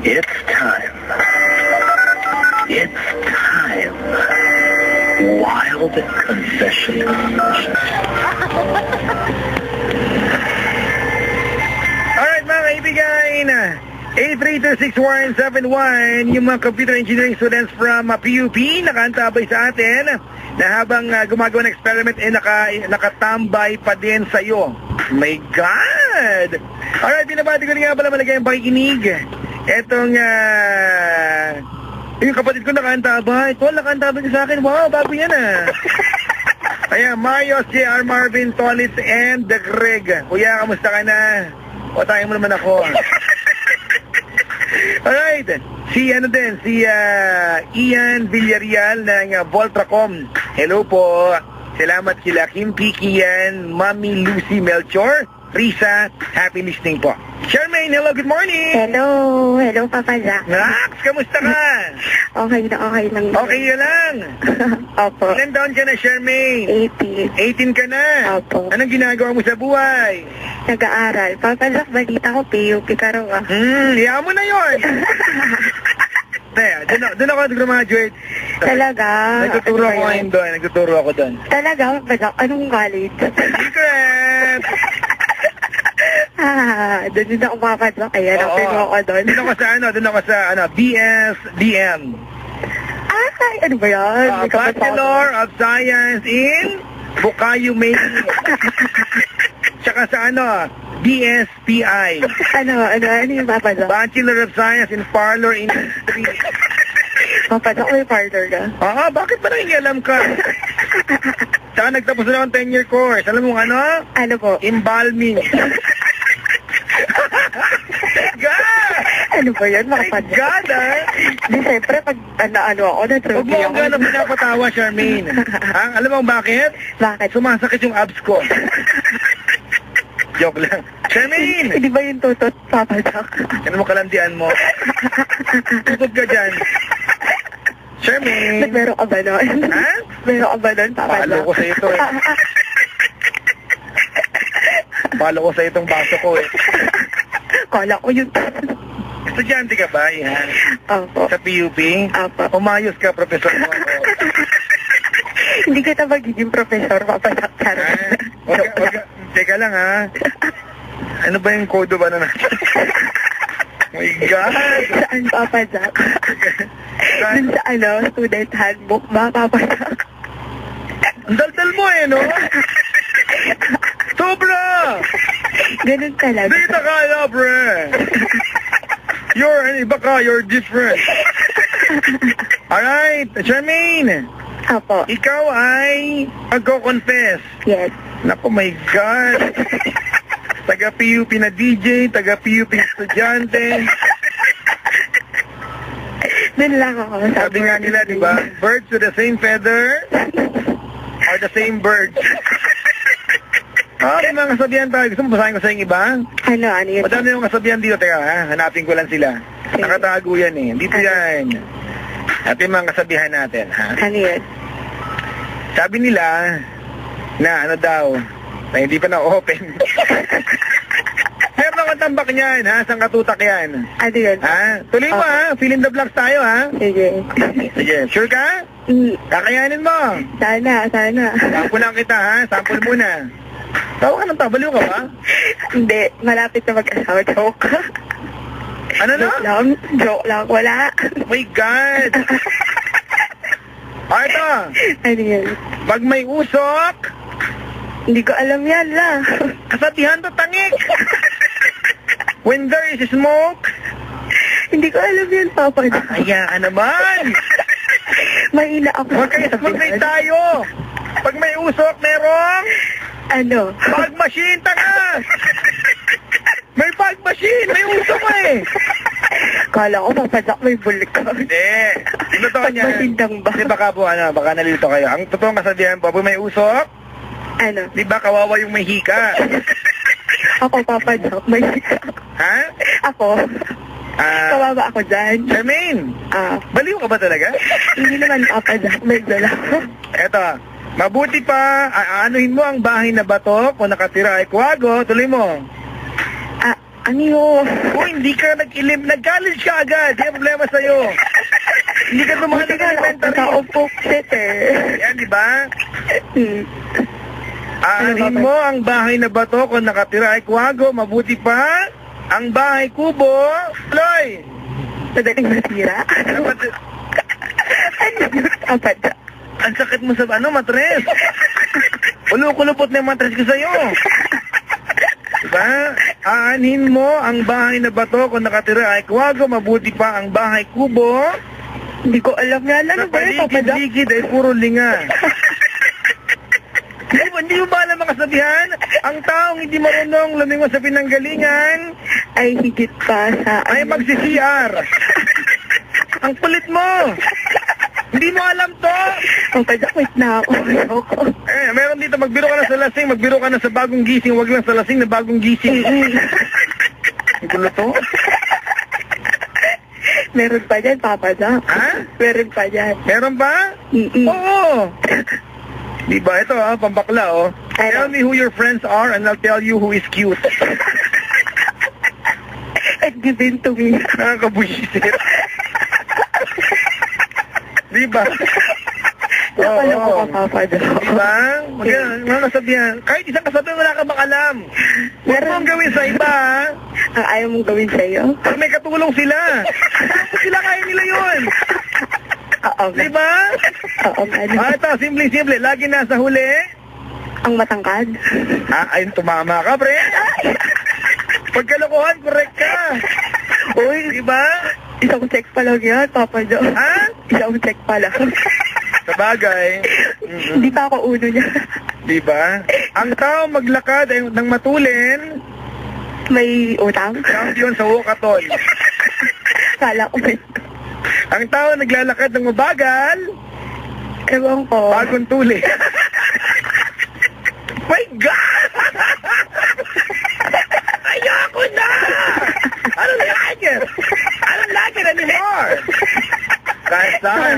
It's time. It's time. Wild confession. Alright mga kaibigan, 8326171, yung mga computer engineering students from PUP nakaantabay sa atin na habang gumagawa ng experiment nakatambay pa din sa iyo. My God! Alright, binabati ko rin nga pala malagay ang pakikinig. Etong yung kapatid ko nakaantabay. Tol, nakaantabay ka sa akin. Wow, bago yan Ayan, Marios, JR, Marvin, Tolis, and the Greg. Kuya, kamusta ka na? O, tayo mo naman ako. Alright, si Ian Villarreal ng Voltracom. Hello po. Salamat sila Kim Pikian, Mami Lucy Melchor, Risa, happy listening po. Charmaine, hello, good morning. Hello, Papa Jack. Max, kamusta ka? Okay lang. Okay na lang. Opo. Ilan taon ka na, Charmaine? 18. 18 ka na? Opo. Anong ginagawa mo sa buhay? Nag-aaral. Papa Jack, balita ko, PUP ka raw Iyan mo na yun. Doon ako nag-graduate. Talaga? Nagtuturo ako ngayon doon. Nagtuturo ako doon. Talaga? Papa Jack, anong college? Secret! Doon din ako Papa Jack. Ayan, ang pino ako doon. Doon ako sa BSDM. Ano ba yan? Bachelor of Science in Bukayo, Maine. Tsaka sa BSPI. Ano yung Papa Jack? Bachelor of Science in Parlor Industry. Papa Jack, may partner ka? Bakit ba nangingialam ka? Tsaka nagtapos na akong 10-year course. Alam mo ano? Ano po? Embalming. Ano ba yan, mga My God, Di, siyempre, pag ako, na-trophy Huwag mo akong gano'n pinapatawa, Charmaine. Alam mo bakit? Bakit? Sumasakit yung abs ko. Joke lang. Charmaine! Hindi ba yung tutot, Papa Jack? Ano mo kalandian mo? Tutot ka dyan. Charmaine! Meron ka ba nun? Ha? Meron ka ba nun, Papa Jack? Palo ko sa ito Palo ko sa itong baso ko Kala ko yung Estudyante ka ba? Yan. Opo. Sa PUP? Opo. Umayos ka, professor mo ako. Hindi kita magiging professor, Papa Jack. Teka lang Ano ba yung kodo ba na natin? My God! Saan, Papa Jack? Dun sa student handbook ba, Papa Jack? Ang daldal mo no? Sobra! Ganun talaga. Dito ka pre! You're different. Alright, Charmaine. Apo. Ikaw ay magko-confess. Yes. Naku, my God. Taga-PUP na DJ, taga-PUP na estudyante. Doon lang ako. Sabi nga nila, di ba? Birds with the same feather are the same birds. May mga kasabihan tayo. Gusto mo basahin ko sa iba? Ano yun? Madami yung kasabihan dito. Teka, hanapin ko lang sila. Nakatago yan Dito yan. At yung mga kasabihan natin, Ano yun? Sabi nila na na hindi pa na-open. Meron akong tambak niyan, Saan katutak yan? Ano yun? Tuloy mo, Fill in the blanks tayo, Sige. Sige. Sure ka? Kakayanin mo. Sana. Sample lang kita, Sample muna. Tawa ka ng tabaliw ka ba? Hindi. Malapit na mag-asawa. Joke. Ano na? Joke lang. Wala. Oh my God. Ito. Ano yun? Pag may usok, Hindi ko alam yan kasabihan to tangik. When there is smoke, Hindi ko alam yan, Papa. Kaya ka naman. Mahina ako. Mag-rate tayo. Pag may usok, merong bag machine, tanga. May bag machine, may usok Kala ko, Papa Jack, may bulik ka. Hindi. Totoo niya. Pagmasindang ba? Hindi baka nalilito kayo. Ang totoong kasabihan po, pag may usok, di ba kawawa yung may hika? Ako, Papa Jack, may hika. Ako? Kawawa ako dyan. Charmaine, baliw ka ba talaga? Hindi naman, Papa Jack, medyo lang. Eto, mabuti pa, aanuhin mo ang bahay na bato kung nakatira ay kuwago, tuloy mo. Ano yun? Kung hindi ka nag-college ka agad, hindi problema sa'yo. Hindi ka dumahal ng elementary. Nakaupo Yan, di ba? Aanin mo ang bahay na bato kung nakatira ay kwago, mabuti pa. Ang bahay kubo, Loy. Madaling masira. Ano yun? Abad. Ang sakit mo sa matres. Kulupot na yung matres ko sa'yo. Diba? Aanin mo ang bahay na bato kung nakatira ay kwago, mabuti pa ang bahay kubo. Hindi ko alam nga. Ano ba yun? Paligid ay puro linga. Hindi mo ba alam mga sabihan? Ang taong hindi marunong lumingon sa pinanggalingan ay higit pa sa... ay magsi-CR. Ang kulit mo. Hindi mo alam to. Ang wait na ako. Meron dito, magbiro ka na sa lasing, magbiro ka na sa bagong gising, wag lang sa lasing na bagong gising. Ang gulo to. Meron pa dyan, Papa Jack. Ha? Meron pa dyan. Meron ba? Oo. Diba? Ito pambakla Tell me who your friends are and I'll tell you who is cute. And given to me. Nakakabuisit. Diba? Napala ko ka, Papa Jack. Diba? Mga kasabihan. Kahit isang kasabihan wala ka bang alam. Huwag mong gawin sa iba. Ang ayaw mong gawin sa'yo? May katulong sila. Sila kaya nila yun. Oo. Diba? Oo. Ito, simple. Lagi nasa huli. Ang matangkad. Ayun, tumama ka, pre. Pagkalokohan, correct ka. Uy, diba? Isang check pa lang yan, Papa Jo. Ha? Isang check pa lang. Sabagay. Hindi pa ako uno niya. Diba? Ang tao maglakad ay ng matulin. May utang? Champion sa walkathon. Kala ko may... Ang tao naglalakad ng mabagal. Ewan ko. Bagong tuli. My God! Ayoko na! I don't like it anymore! Kasar.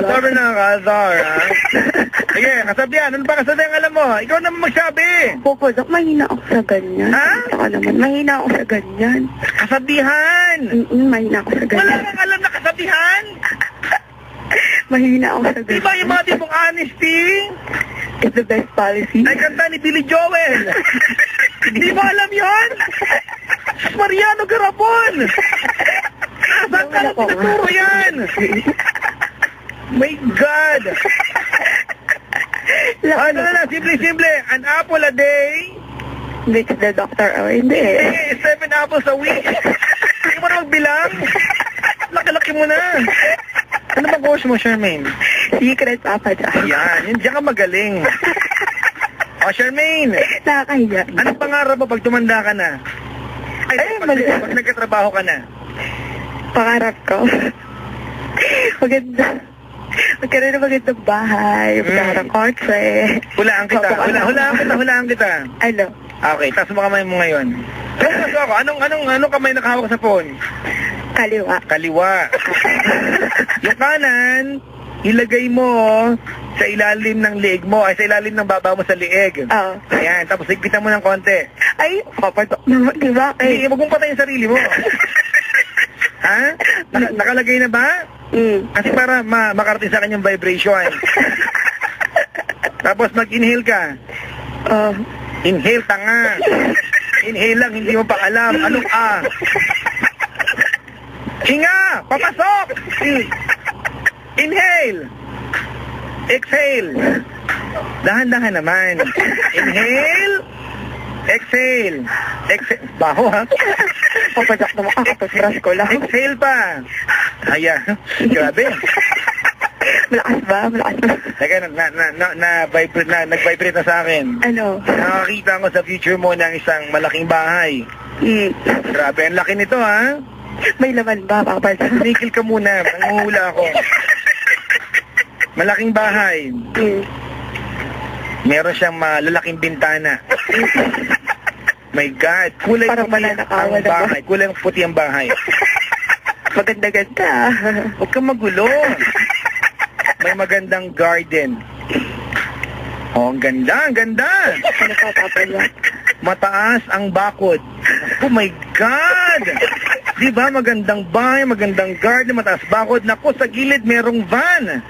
Sobrang nakakasar, ha? Sige, kasabihan. Ano ba kasabihan alam mo? Ikaw naman magsabi. Popo, Dok, mahina ako sa ganyan. Ha? Ako naman, mahina ako sa ganyan. Kasabihan! Mahina ako sa ganyan. Wala kang alam na kasabihan? Mahina ako sa ganyan. Di ba yung mga tipong honesty? It's the best policy. Ay, kanta ni Billy Joel. Di ba alam yun? Mariano Garapon. Saan ka lang tinuturo yan? My God. Ano na lang, simple. An apple a day. Makes the doctor away. Hindi eh. 7 apples a week. Hindi mo na magbilang. Laki-laki mo na. Ano bang course mo, Charmaine? Secret, Papa Jack. Yan, diyan ka magaling. Charmaine. Nakakahiya. Anong pangarap mo pag tumanda ka na? Pag nagkatrabaho ka na? Pangarap ko. Maganda. Magkaroon ng magandang bahay. Magkaroon ng kotse. Hulaan kita. Hulaan kita. Ano? Okay, taas mo kamay mo ngayon. Taas ako. Anong kamay nakahawak sa phone? Kaliwa. Yung kanan, ilagay mo sa ilalim ng leeg mo, ay sa ilalim ng baba mo sa leeg. Oo. Ayan, tapos higpitan mo ng konti. Ay, papatok naman, di ba? Hindi, huwag mong patayin sarili mo. Ha? Nakalagay na ba? Kasi para makarating sa kanyang vibration. Tapos mag-inhale ka. Inhale, tanga. Inhale lang, hindi mo pa alam. Anong A? Hinga! Papasok! Inhale! Exhale! Dahan-dahan naman. Inhale! Exhale! Exhale! Baho, ha? Papadak naman ako, brush ko lang. Exhale pa! Haya. Grabe. Malakas ba? Teka, nag-vibrate na sa akin. Ano? Nakakita ko sa future mo ng isang malaking bahay. Grabe, ang laki nito, ha? May laman ba, Papa? Tumigil ka muna, nanguhula ako. Malaking bahay. Meron siyang malalaking bintana. My God, kulay parang puti ang bahay. Kulay puti ang bahay. Maganda-ganda. Huwag kang magulo. May magandang garden. Oh, ang ganda, ang ganda. Ano pa, Papa? Mataas ang bakod. Oh my God! Di ba magandang bahay, magandang garden, mataas bakod. Naku, sa gilid merong van.